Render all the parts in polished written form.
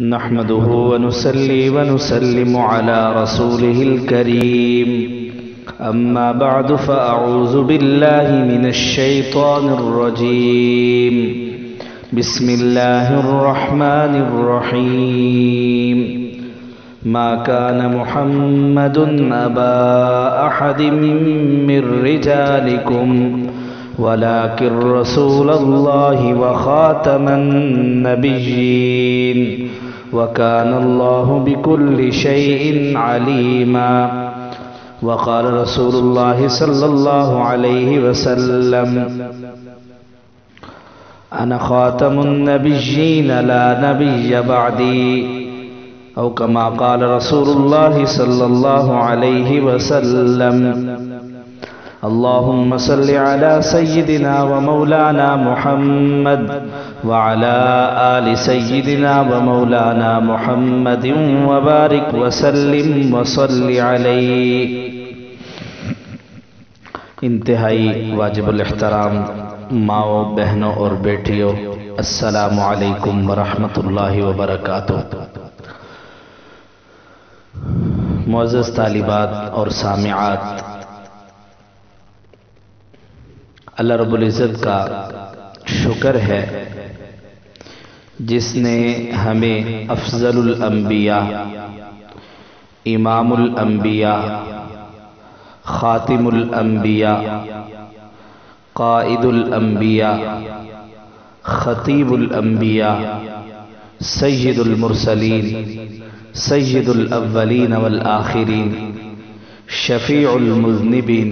نحمده ونصلي ونسلم على رسوله الكريم أما بعد فأعوذ بالله من الشيطان الرجيم بسم الله الرحمن الرحيم ما كان محمد أبا أحد من رجالكم ولكن رسول الله وخاتم النبيين وكان الله بكل شيء عليما وقال رسول الله صلى الله عليه وسلم أنا خاتم النبيين لا نبي بعدي أو كما قال رسول الله صلى الله عليه وسلم اللهم صل على سيدنا ومولانا محمد وعلى آل سيدنا ومولانا محمد وبارك وسلم وصل عليه. انتہائی واجب الاحترام ماؤں بہنوں اور بیٹیوں، السلام علیکم ورحمۃ اللہ وبرکاتہ. معزز طالبات اور سامعات، اللہ رب العزت کا شکر ہے جس نے ہمیں افضل الانبیاء، امام الانبیاء، خاتم الانبیاء، قائد الانبیاء، خطیب الانبیاء، سید المرسلین، سید الاولین والآخرین، شفیع المذنبین،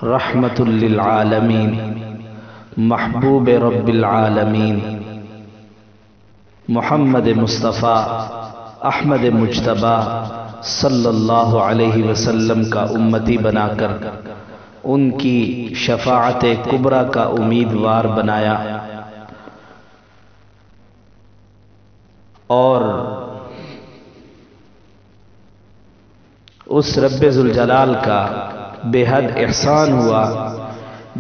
رحمت للعالمین، محبوب رب العالمین، محمد مصطفیٰ احمد مجتبیٰ صلی اللہ علیہ وسلم کا امتی بنا کر ان کی شفاعت کبریٰ کا امیدوار بنایا، اور اس رب ذوالجلال کا بے حد احسان ہوا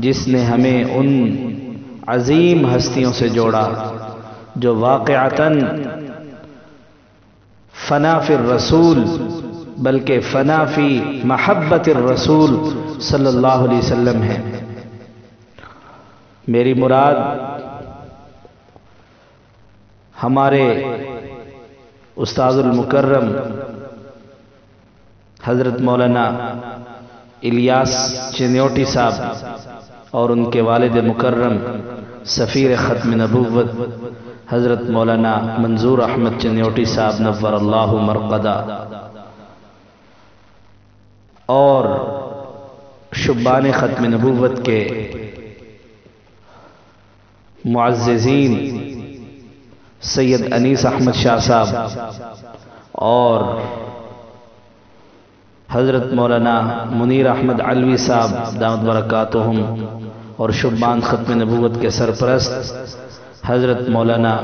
جس نے ہمیں ان عظیم ہستیوں سے جوڑا جو واقعتاً فنا فی الرسول بلکہ فنا فی محبت الرسول صلی اللہ علیہ وسلم ہے. میری مراد ہمارے استاد المکرم حضرت مولانا الیاس چنیوٹی صاحب اور ان کے والد مکرم سفیر ختم نبوت حضرت مولانا منظور احمد چنیوٹی صاحب نور اللہ مرقدہ، اور شبان ختم نبوت کے معززین سید انیس احمد شاہ صاحب اور حضرت مولانا منیر احمد علوی صاحب دامت برکاتہم، اور شبان ختم نبوت کے سرپرست حضرت مولانا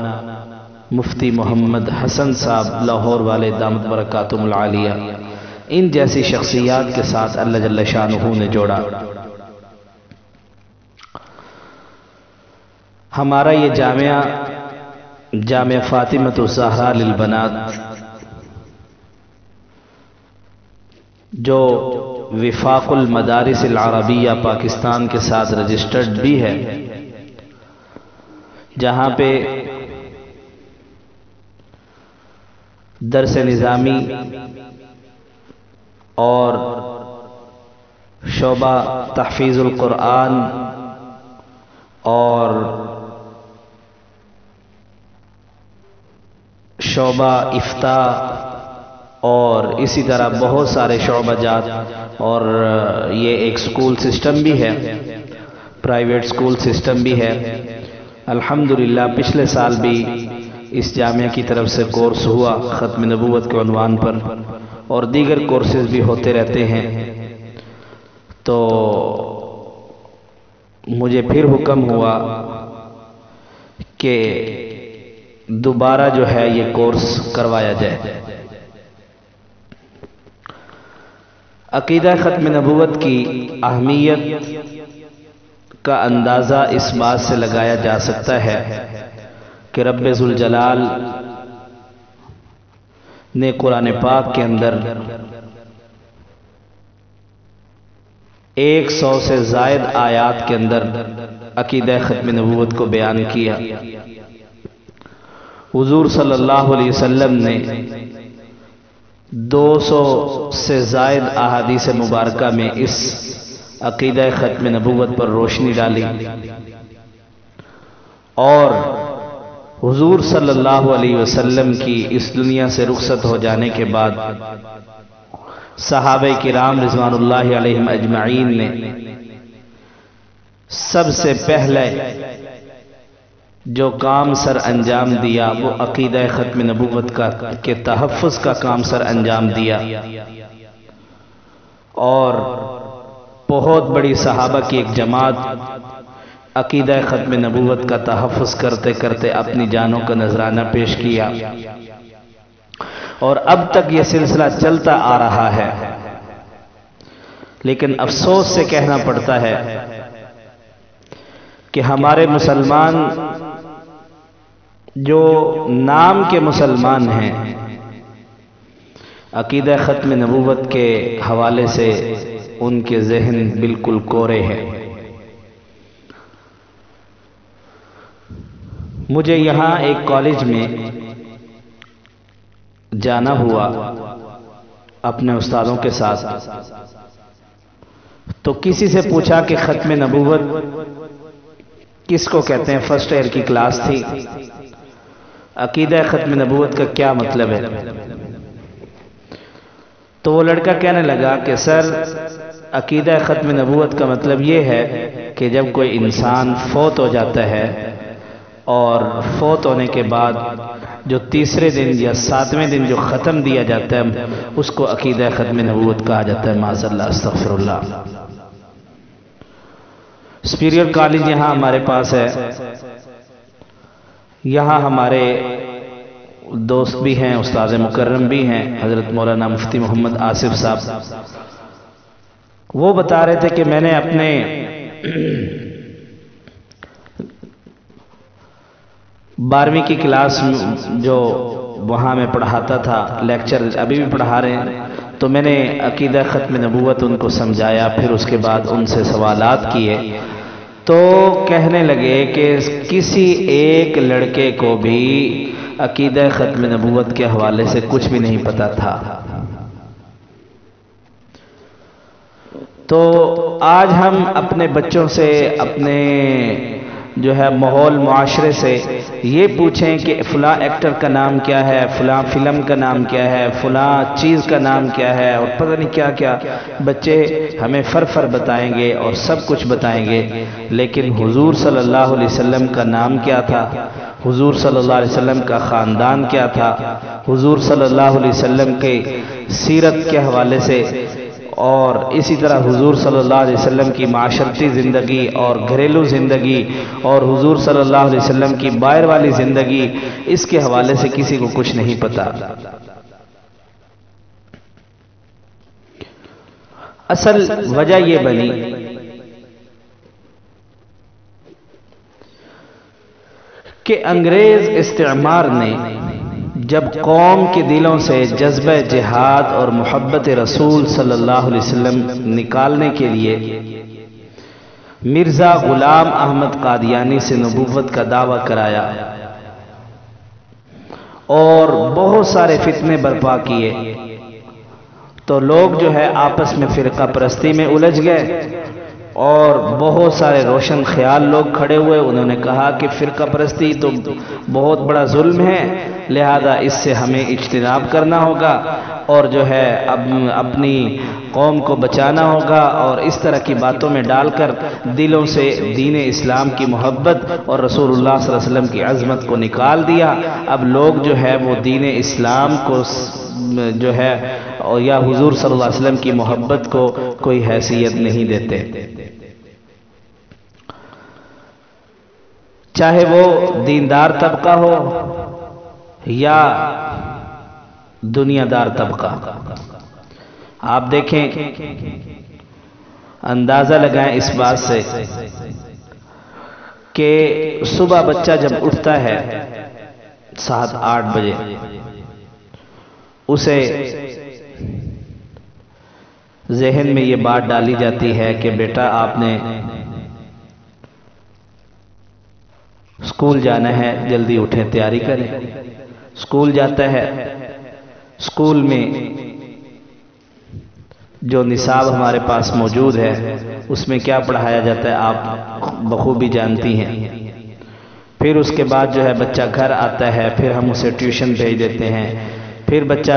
مفتی محمد حسن صاحب لاہور والے دامت برکاتہم العالیہ، ان جیسی شخصیات کے ساتھ اللہ جل شانہ نے جوڑا. ہمارا یہ جامعہ فاطمۃ الزہراء للبنات جو وفاق المدارس العربیہ پاکستان کے ساتھ رجسٹرڈ بھی ہے، جہاں پہ درس نظامی اور شعبہ تحفیظ القرآن اور شعبہ افتاء اور اسی طرح بہت سارے شعبہ جات، اور یہ ایک سکول سسٹم بھی ہے، پرائیویٹ سکول سسٹم بھی ہے. الحمدللہ پچھلے سال بھی اس جامعہ کی طرف سے کورس ہوا ختم نبوت کے عنوان پر، اور دیگر کورسز بھی ہوتے رہتے ہیں. تو مجھے پھر حکم ہوا کہ دوبارہ جو ہے یہ کورس کروایا جائے. عقیدہ ختم نبوت کی اہمیت کا اندازہ اس بات سے لگایا جا سکتا ہے کہ رب ذوالجلال نے قرآن پاک کے اندر 100 سے زائد آیات کے اندر عقیدہ ختم نبوت کو بیان کیا۔ حضور صلی اللہ علیہ وسلم نے 200 سے زائد احادیث مبارکہ میں اس عقیدہ ختم نبوت پر روشنی ڈالی، اور حضور صلی اللہ علیہ وسلم کی اس دنیا سے رخصت ہو جانے کے بعد صحابہ کرام رضوان اللہ علیہم اجمعین نے سب سے پہلے جو کام سر انجام دیا وہ عقیدہ ختم نبوت کے تحفظ کا کام سر انجام دیا، اور بہت بڑی صحابہ کی ایک جماعت عقیدہ ختم نبوت کا تحفظ کرتے کرتے اپنی جانوں کا نذرانہ پیش کیا، اور اب تک یہ سلسلہ چلتا آ رہا ہے۔ لیکن افسوس سے کہنا پڑتا ہے کہ ہمارے مسلمان جو نام کے مسلمان ہیں، عقیدہ ختم نبوت کے حوالے سے ان کے ذہن بالکل کورے ہیں۔ مجھے یہاں ایک کالج میں جانا ہوا اپنے استادوں کے ساتھ، تو کسی سے پوچھا کہ ختم نبوت کس کو کہتے ہیں؟ فرسٹ ایئر کی کلاس تھی۔ عقیدہ ختم نبوت کا کیا مطلب ہے؟ تو وہ لڑکا کہنے لگا کہ سر، عقیدہ ختم نبوت کا مطلب یہ ہے کہ جب کوئی انسان فوت ہو جاتا ہے اور فوت ہونے کے بعد جو تیسرے دن یا 7ویں دن جو ختم دیا جاتا ہے اس کو عقیدہ ختم نبوت کہا جاتا ہے۔ معاذ اللہ، استغفر اللہ۔ سپیریئر کالج یہاں ہمارے پاس ہے، یہاں ہمارے دوست بھی ہیں، استاد مکرم بھی ہیں، حضرت مولانا مفتی محمد آصف صاحب۔ وہ بتا رہے تھے کہ میں نے اپنے بارہویں کی کلاس جو وہاں میں پڑھاتا تھا، لیکچر ابھی بھی پڑھا رہے ہیں، تو میں نے عقیدہ ختم نبوت ان کو سمجھایا، پھر اس کے بعد ان سے سوالات کیے، تو کہنے لگے کہ کسی ایک لڑکے کو بھی عقیدہ ختم نبوت کے حوالے سے کچھ بھی نہیں پتا تھا۔ تو آج ہم اپنے بچوں سے، اپنے جو ہے ماحول معاشرے سے یہ پوچھیں کہ فلاں ایکٹر کا نام کیا ہے، فلاں فلم کا نام کیا ہے، فلاں چیز کا نام کیا ہے، اور پتہ نہیں کیا کیا، بچے ہمیں فر بتائیں گے اور سب کچھ بتائیں گے، لیکن حضور صلی اللہ علیہ وسلم کا نام کیا تھا، حضور صلی اللہ علیہ وسلم کا خاندان کیا تھا، حضور صلی اللہ علیہ وسلم کے سیرت کے حوالے سے، اور اسی طرح حضور صلی اللہ علیہ وسلم کی معاشرتی زندگی اور گھریلو زندگی اور حضور صلی اللہ علیہ وسلم کی باہر والی زندگی، اس کے حوالے سے کسی کو کچھ نہیں پتا۔ اصل وجہ یہ بنی کہ انگریز استعمار نے جب قوم کے دلوں سے جذبہ جہاد اور محبت رسول صلی اللہ علیہ وسلم نکالنے کے لیے مرزا غلام احمد قادیانی سے نبوت کا دعویٰ کرایا اور بہت سارے فتنے برپا کیے، تو لوگ جو ہے آپس میں فرقہ پرستی میں الجھ گئے، اور بہت سارے روشن خیال لوگ کھڑے ہوئے، انہوں نے کہا کہ فرقہ پرستی تو بہت بڑا ظلم ہے، لہذا اس سے ہمیں اجتناب کرنا ہوگا، اور جو ہے اپنی قوم کو بچانا ہوگا، اور اس طرح کی باتوں میں ڈال کر دلوں سے دین اسلام کی محبت اور رسول اللہ صلی اللہ علیہ وسلم کی عظمت کو نکال دیا۔ اب لوگ جو ہے وہ دین اسلام کو جو ہے یا حضور صلی اللہ علیہ وسلم کی محبت کو کوئی حیثیت نہیں دیتے، چاہے وہ دیندار طبقہ ہو یا دنیا دار طبقہ۔ آپ دیکھیں، اندازہ لگائیں اس بات سے کہ صبح بچہ جب اٹھتا ہے 7-8 بجے اسے ذہن میں یہ بات ڈالی جاتی ہے کہ بیٹا آپ نے اسکول جانا ہے، جلدی اٹھیں، تیاری کریں۔ اسکول جاتا ہے، اسکول میں جو نصاب ہمارے پاس موجود ہے اس میں کیا پڑھایا جاتا ہے آپ بخوبی جانتی ہیں۔ پھر اس کے بعد جو ہے بچہ گھر آتا ہے، پھر ہم اسے ٹیوشن بھیج دیتے ہیں۔ پھر بچہ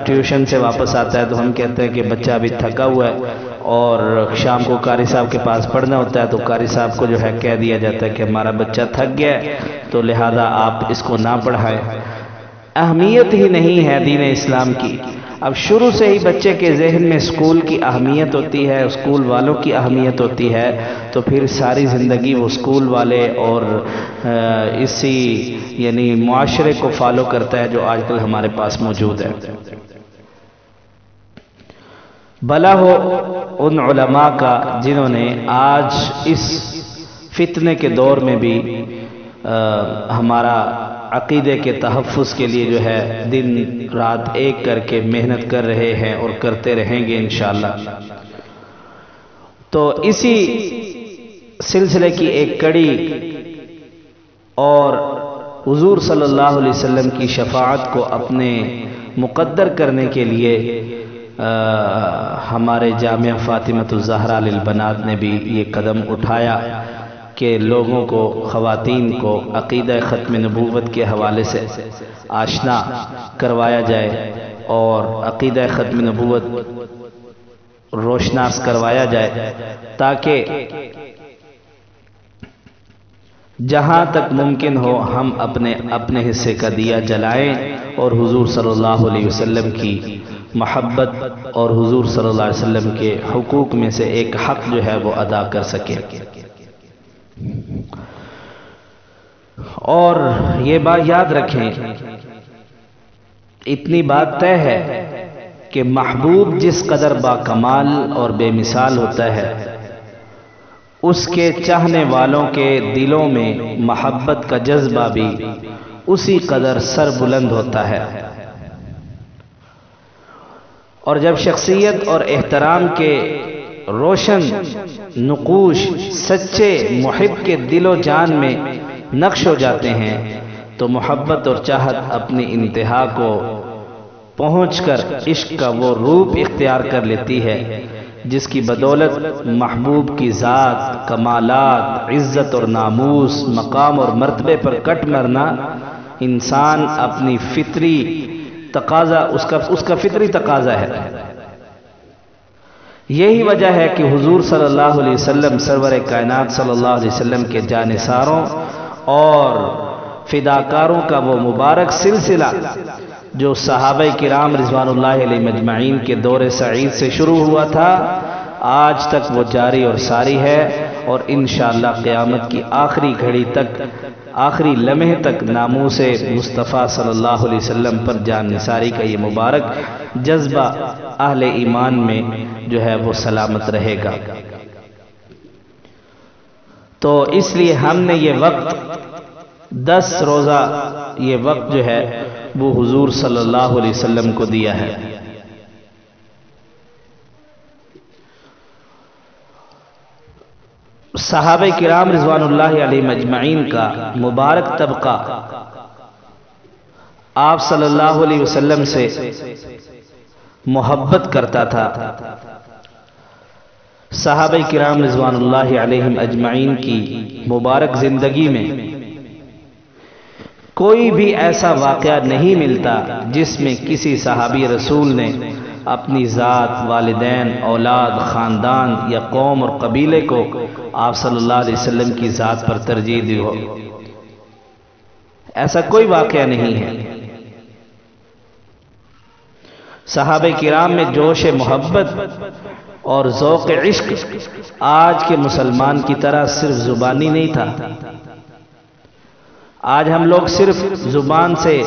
ٹیوشن سے واپس آتا ہے تو ہم کہتے ہیں کہ بچہ ابھی تھکا ہوا ہے اور شام کو قاری صاحب کے پاس پڑھنا ہوتا ہے، تو قاری صاحب کو جو ہے کہہ دیا جاتا ہے کہ ہمارا بچہ تھک گیا ہے تو لہذا آپ اس کو نہ پڑھائیں۔ اہمیت ہی نہیں ہے دین اسلام کی۔ اب شروع سے ہی بچے کے ذہن میں اسکول کی اہمیت ہوتی ہے، اسکول والوں کی اہمیت ہوتی ہے، تو پھر ساری زندگی وہ اسکول والے اور اسی یعنی معاشرے کو فالو کرتا ہے جو آج کل ہمارے پاس موجود ہے۔ بھلا ہو ان علماء کا جنہوں نے آج اس فتنے کے دور میں بھی ہمارا عقیدے کے تحفظ کے لیے جو ہے دن رات ایک کر کے محنت کر رہے ہیں اور کرتے رہیں گے انشاءاللہ۔ تو اسی سلسلے کی ایک کڑی اور حضور صلی اللہ علیہ وسلم کی شفاعت کو اپنے مقدر کرنے کے لیے ہمارے جامعہ فاطمۃ الزہرا للبنات نے بھی یہ قدم اٹھایا کہ لوگوں کو، خواتین کو عقیدہ ختم نبوت کے حوالے سے آشنا کروایا جائے اور عقیدہ ختم نبوت روشناس کروایا جائے، تاکہ جہاں تک ممکن ہو ہم اپنے حصے کا دیا جلائیں اور حضور صلی اللہ علیہ وسلم کی محبت اور حضور صلی اللہ علیہ وسلم کے حقوق میں سے ایک حق جو ہے وہ ادا کر سکیں۔ اور یہ بات یاد رکھیں، اتنی بات طے ہے کہ محبوب جس قدر با کمال اور بے مثال ہوتا ہے، اس کے چاہنے والوں کے دلوں میں محبت کا جذبہ بھی اسی قدر سر بلند ہوتا ہے۔ اور جب شخصیت اور احترام کے روشن نقوش سچے محب کے دل و جان میں نقش ہو جاتے ہیں تو محبت اور چاہت اپنی انتہا کو پہنچ کر عشق کا وہ روپ اختیار کر لیتی ہے جس کی بدولت محبوب کی ذات، کمالات، عزت اور ناموس، مقام اور مرتبے پر کٹ مرنا انسان اپنی فطری تقاضا اس کا فطری تقاضا ہے۔ یہی وجہ ہے کہ حضور صلی اللہ علیہ وسلم سرور کائنات صلی اللہ علیہ وسلم کے جانثاروں اور فداکاروں کا وہ مبارک سلسلہ جو صحابہ کرام رضوان اللہ علیہ مجمعین کے دور سعید سے شروع ہوا تھا، آج تک وہ جاری اور ساری ہے، اور انشاءاللہ قیامت کی آخری گھڑی تک، آخری لمحے تک ناموس مصطفیٰ صلی اللہ علیہ وسلم پر جان نثاری کا یہ مبارک جذبہ اہل ایمان میں جو ہے وہ سلامت رہے گا۔ تو اس لیے ہم نے یہ وقت 10 روزہ یہ وقت جو ہے وہ حضور صلی اللہ علیہ وسلم کو دیا ہے۔ صحابہ کرام رضوان اللہ علیہ مجمعین کا مبارک طبقہ آپ صلی اللہ علیہ وسلم سے محبت کرتا تھا۔ صحابہ کرام رضوان اللہ علیہم اجمعین کی مبارک زندگی میں کوئی بھی ایسا واقعہ نہیں ملتا جس میں کسی صحابی رسول نے اپنی ذات، والدین، اولاد، خاندان یا قوم اور قبیلے کو آپ صلی اللہ علیہ وسلم کی ذات پر ترجیح دی ہو۔ ایسا کوئی واقعہ نہیں ہے۔ صحابہ کرام میں جوش محبت اور ذوق عشق آج کے مسلمان کی طرح صرف زبانی نہیں تھا۔ آج ہم لوگ صرف زبان سے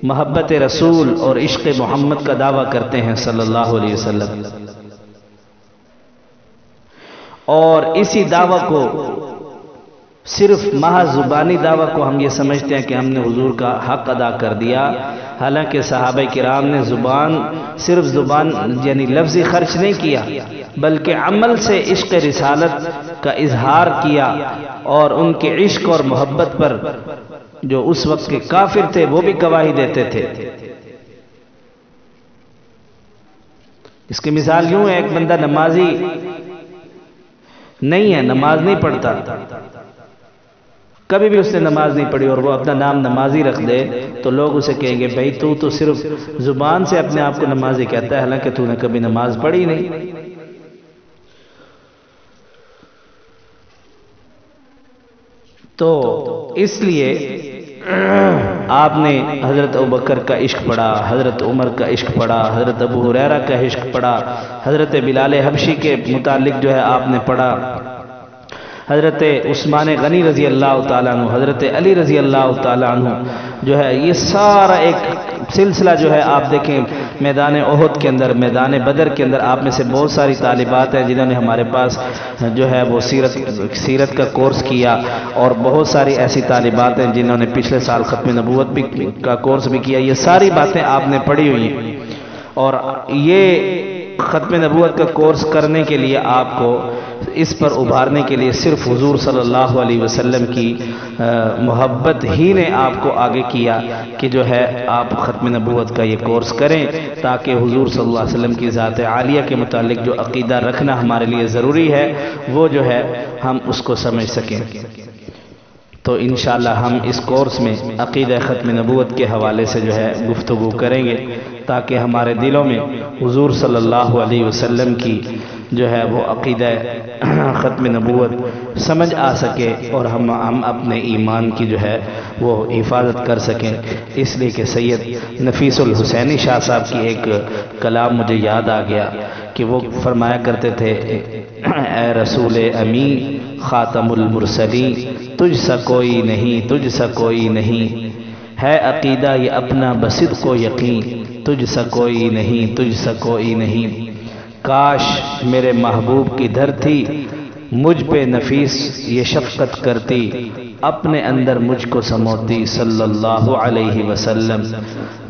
محبت رسول اور عشق محمد کا دعویٰ کرتے ہیں صلی اللہ علیہ وسلم، اور اسی دعویٰ کو صرف محض زبانی دعویٰ کو ہم یہ سمجھتے ہیں کہ ہم نے حضور کا حق ادا کر دیا، حالانکہ صحابہ کرام نے صرف زبان یعنی لفظی خرچ نہیں کیا، بلکہ عمل سے عشق رسالت کا اظہار کیا، اور ان کے عشق اور محبت پر جو اس وقت کے کافر تھے وہ بھی گواہی دیتے تھے۔ اس کی مثال یوں ہے، ایک بندہ نمازی نہیں ہے، نماز نہیں پڑھتا، کبھی بھی اس نے نماز نہیں پڑھی، اور وہ اپنا نام نمازی رکھ دے تو لوگ اسے کہیں گے بھائی تو صرف زبان سے اپنے آپ کو نمازی کہتا ہے، حالانکہ تو نے کبھی نماز پڑھی نہیں۔ تو اس لیے آپ نے حضرت ابوبکر کا عشق پڑھا، حضرت عمر کا عشق پڑھا، حضرت ابو ہریرہ کا عشق پڑھا، حضرت بلال حبشی کے متعلق جو ہے آپ نے پڑھا، حضرت عثمان غنی رضی اللہ تعالیٰ عنہ، حضرت علی رضی اللہ تعالیٰ عنہ جو ہے، یہ سارا ایک سلسلہ جو ہے آپ دیکھیں میدان احد کے اندر، میدان بدر کے اندر آپ میں سے بہت ساری طالبات ہیں جنہوں نے ہمارے پاس جو ہے وہ سیرت کا کورس کیا، اور بہت ساری ایسی طالبات ہیں جنہوں نے پچھلے سال ختم نبوت کا کورس بھی کیا۔ یہ ساری باتیں آپ نے پڑھی ہوئی ہیں، اور یہ ختم نبوت کا کورس کرنے کے لیے آپ کو اس پر ابھارنے کے لیے صرف حضور صلی اللہ علیہ وسلم کی محبت ہی نے آپ کو آگے کیا کہ جو ہے آپ ختم نبوت کا یہ کورس کریں، تاکہ حضور صلی اللہ علیہ وسلم کی ذات عالیہ کے متعلق جو عقیدہ رکھنا ہمارے لیے ضروری ہے وہ جو ہے ہم اس کو سمجھ سکیں۔ تو انشاءاللہ ہم اس کورس میں عقیدہ ختم نبوت کے حوالے سے جو ہے گفتگو کریں گے، تاکہ ہمارے دلوں میں حضور صلی اللہ علیہ وسلم کی جو ہے وہ عقیدہ ختم نبوت سمجھ آ سکے، اور ہم اپنے ایمان کی جو ہے وہ حفاظت کر سکیں۔ اس لیے کہ سید نفیس الحسینی شاہ صاحب کی ایک کلام مجھے یاد آ گیا کہ وہ فرمایا کرتے تھے، اے رسول امین خاتم المرسلین، تجھ سا کوئی نہیں، تجھ سا کوئی نہیں، ہے عقیدہ یہ اپنا بصدق و یقین، تجھ سا کوئی نہیں، تجھ سا کوئی نہیں، کاش میرے محبوب کی دھرتی مجھ پہ نفیس یہ شفقت کرتی، اپنے اندر مجھ کو سموتی صلی اللہ علیہ وسلم،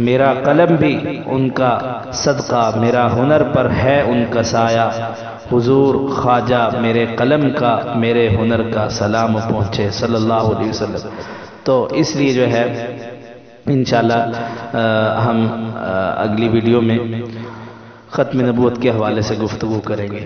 میرا قلم بھی ان کا صدقہ، میرا ہنر پر ہے ان کا سایہ، حضور خواجہ میرے قلم کا میرے ہنر کا سلام پہنچے صلی اللہ علیہ وسلم۔ تو اس لیے جو ہے انشاءاللہ ہم اگلی ویڈیو میں ختم نبوت کے حوالے سے گفتگو کریں گے۔